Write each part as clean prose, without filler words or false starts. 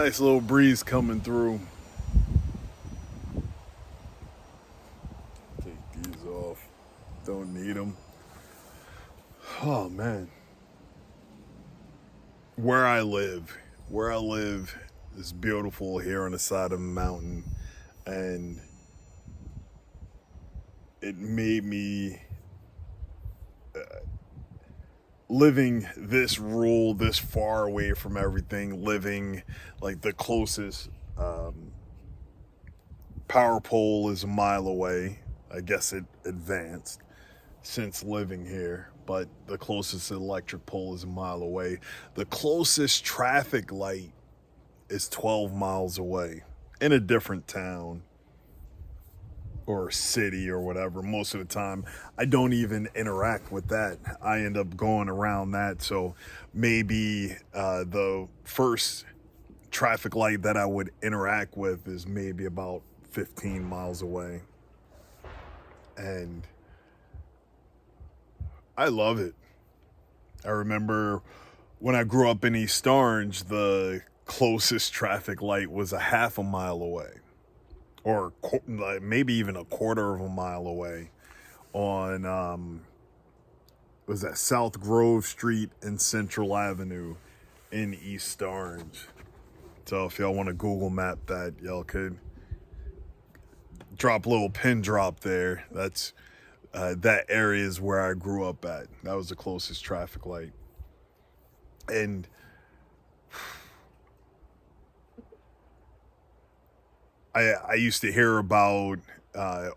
Nice little breeze coming through. Take these off. Don't need them. Oh man. Where I live, where I live is beautiful here on the side of a mountain, and it made me living this rural, this far away from everything, living like the closest power pole is a mile away. I guess it advanced since living here, but the closest electric pole is a mile away. The closest traffic light is 12 miles away in a different town or city or whatever. Most of the time, I don't even interact with that. I end up going around that. So maybe the first traffic light that I would interact with is maybe about 15 miles away. And I love it. I remember when I grew up in East Orange, the closest traffic light was a half a mile away, or maybe even a quarter of a mile away on, was that South Grove Street and Central Avenue in East Orange. So if y'all want to Google map that, y'all could drop a little pin drop there. That's that area is where I grew up at. That was the closest traffic light. And I used to hear about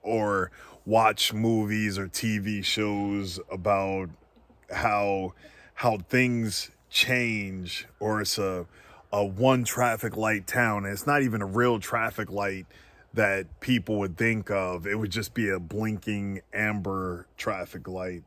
or watch movies or TV shows about how things change, or it's a one traffic light town, and it's not even a real traffic light that people would think of. It would just be a blinking amber traffic light,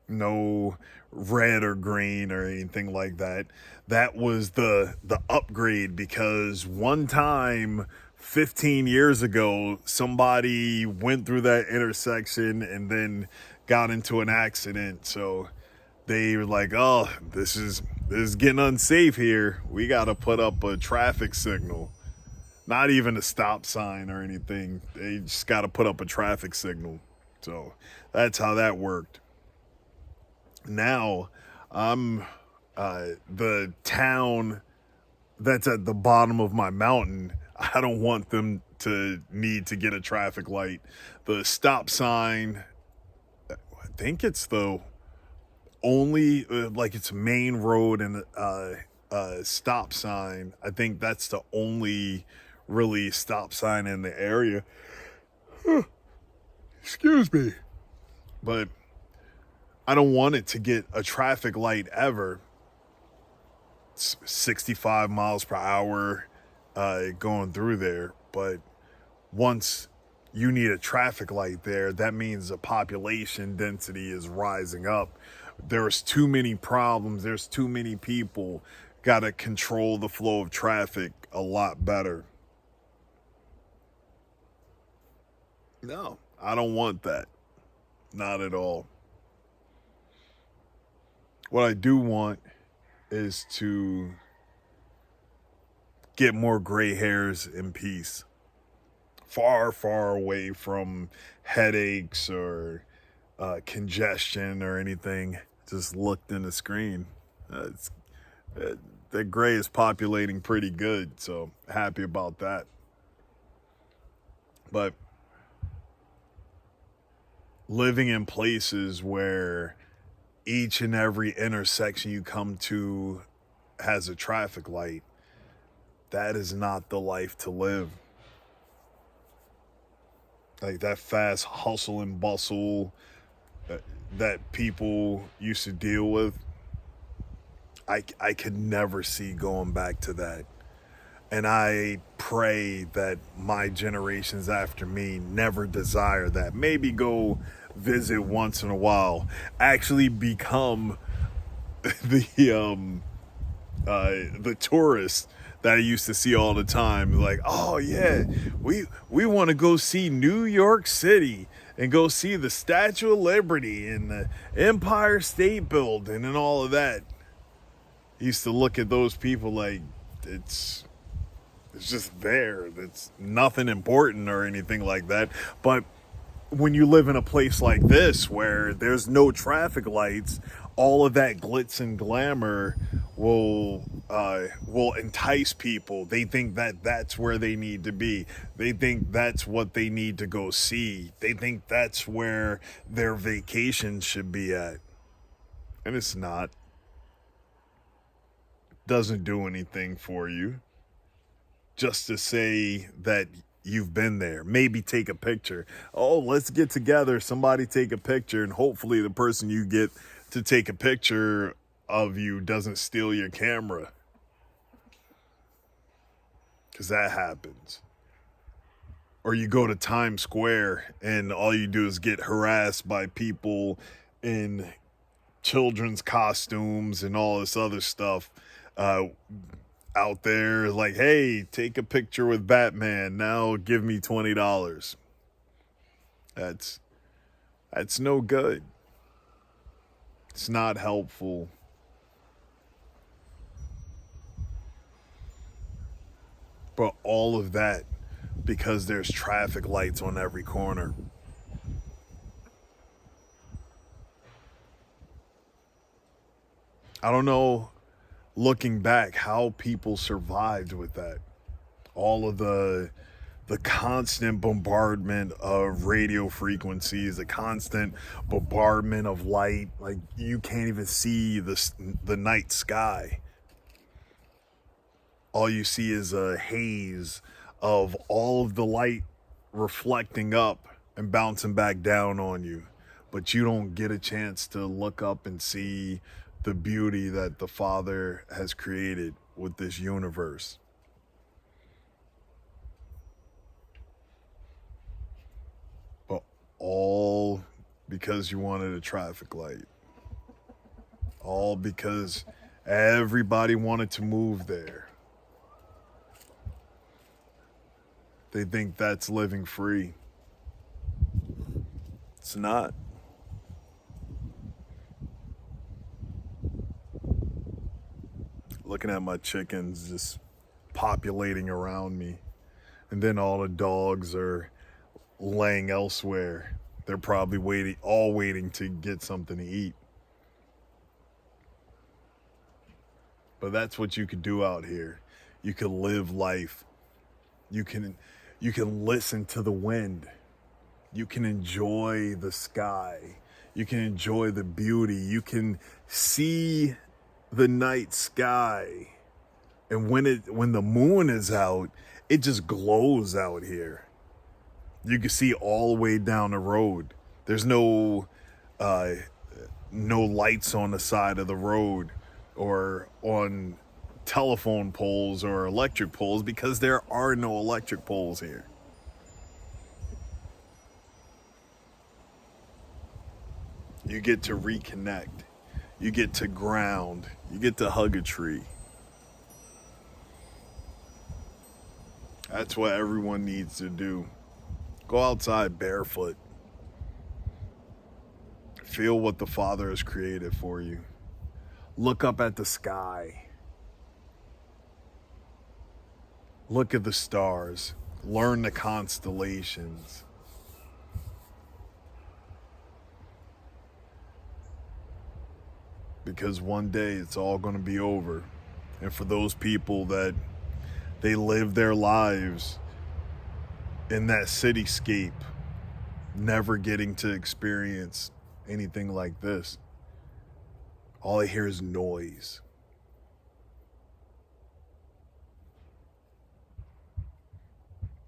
no red or green or anything like that. That was the upgrade, because one time 15 years ago somebody went through that intersection and then got into an accident. So they were like, oh, this is getting unsafe here. We got to put up a traffic signal. Not even a stop sign or anything. They just got to put up a traffic signal. So that's how that worked. Now, I'm the town that's at the bottom of my mountain. I don't want them to need to get a traffic light. The stop sign, I think it's the only, like it's main road and stop sign. I think that's the only really stop sign in the area. Excuse me. But I don't want it to get a traffic light ever. It's 65 miles per hour going through there. But once you need a traffic light there, that means the population density is rising up. There's too many problems. There's too many people. Got to control the flow of traffic a lot better. No, I don't want that. Not at all. What I do want is to get more gray hairs in peace. Far, far away from headaches or congestion or anything. Just looked in the screen. The gray is populating pretty good, so happy about that. But living in places where each and every intersection you come to has a traffic light, that is not the life to live. Like that fast hustle and bustle that people used to deal with, I could never see going back to that. And I pray that my generations after me never desire that. Maybe go visit once in a while. Actually become the tourist that I used to see all the time. Like, oh yeah, we want to go see New York City and go see the Statue of Liberty and the Empire State Building and all of that. I used to look at those people like, it's It's just there. It's nothing important or anything like that. But when you live in a place like this where there's no traffic lights, all of that glitz and glamour will entice people. They think that that's where they need to be. They think that's what they need to go see. They think that's where their vacation should be at. And it's not. Doesn't do anything for you. Just to say that you've been there. Maybe take a picture. Oh, let's get together. Somebody take a picture, and hopefully the person you get to take a picture of you doesn't steal your camera. Because that happens. Or you go to Times Square and all you do is get harassed by people in children's costumes and all this other stuff out there, like, hey, take a picture with Batman, now give me $20. That's no good. It's not helpful. But all of that because there's traffic lights on every corner. I don't know, looking back, how people survived with that. All of the constant bombardment of radio frequencies, the constant bombardment of light. Like, you can't even see the night sky. All you see is a haze of all of the light reflecting up and bouncing back down on you. But you don't get a chance to look up and see the beauty that the Father has created with this universe. But all because you wanted a traffic light. All because everybody wanted to move there. They think that's living free. It's not. Looking at my chickens just populating around me. And then all the dogs are laying elsewhere. They're probably waiting to get something to eat. But that's what you could do out here. You could live life. You can listen to the wind. You can enjoy the sky. You can enjoy the beauty. You can see the night sky. And when the moon is out, it just glows out here. You can see all the way down the road. There's no lights on the side of the road or on telephone poles or electric poles, because there are no electric poles here. You get to reconnect. You get to ground. You get to hug a tree. That's what everyone needs to do. Go outside barefoot. Feel what the Father has created for you. Look up at the sky. Look at the stars. Learn the constellations. Because one day it's all going to be over. And for those people that they live their lives in that cityscape, never getting to experience anything like this, all they hear is noise.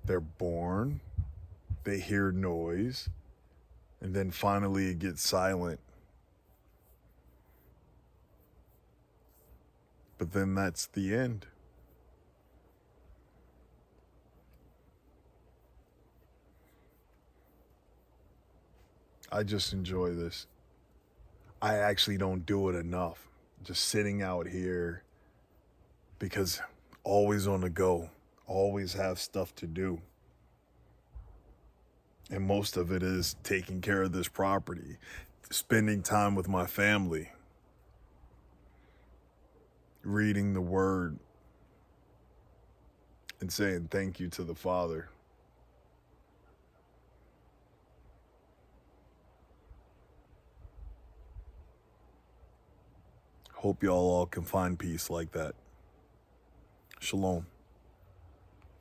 They're born, they hear noise, and then finally it gets silent. But then that's the end. I just enjoy this. I actually don't do it enough. Just sitting out here because always on the go, always have stuff to do. And most of it is taking care of this property, spending time with my family, reading the Word, and saying thank you to the Father. Hope y'all all can find peace like that. Shalom.